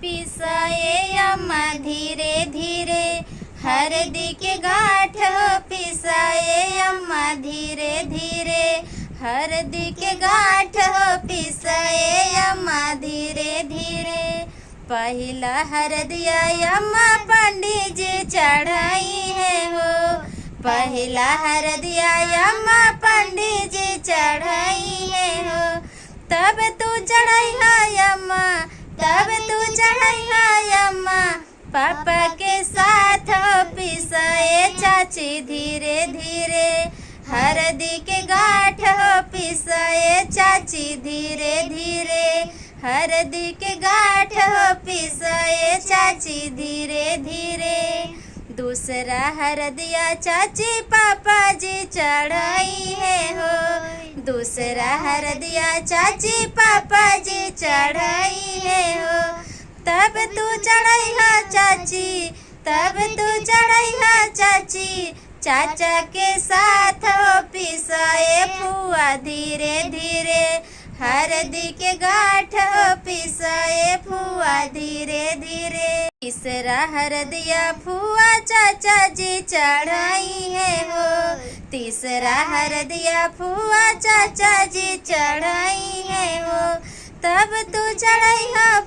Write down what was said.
पिसाए अम्मा धीरे धीरे, हरदी के गांठ हो पिसाए अम्मा धीरे धीरे, हरदी के गांठ हो पिसाए अम्मा धीरे धीरे। पहिला हरदिया अम्मा पंडित जी चढ़ाई है हो, पहिला हरदिया अम्मा पंडित जी चढ़ाई है हो। तब तू चढ़ाई है अम्मा, तब तू चढ़ाई है अम्मा, पापा के साथ हो पिसाए चाची धीरे धीरे, हरदी के गांठ हो पिसाए चाची धीरे धीरे, हरदी के गांठ हो पिसाए चाची धीरे धीरे। दूसरा हरदिया चाची पापा जी चढ़ाई है हो, दूसरा हरदिया चाची पापा जी चढ़ाई है हो। तब तू चढ़ाई है चाची, तब तू चढ़ाई है चाची, चाचा के साथ हो पिसाए फुआ धीरे धीरे, हरदी के गांठ हो पिसाए फुआ धीरे धीरे। तीसरा हरदिया फुआ चाचा जी चढ़ाई है हो, तीसरा हरदिया फुआ चाचा जी चढ़ाई है हो। तब तू चढ़ाई है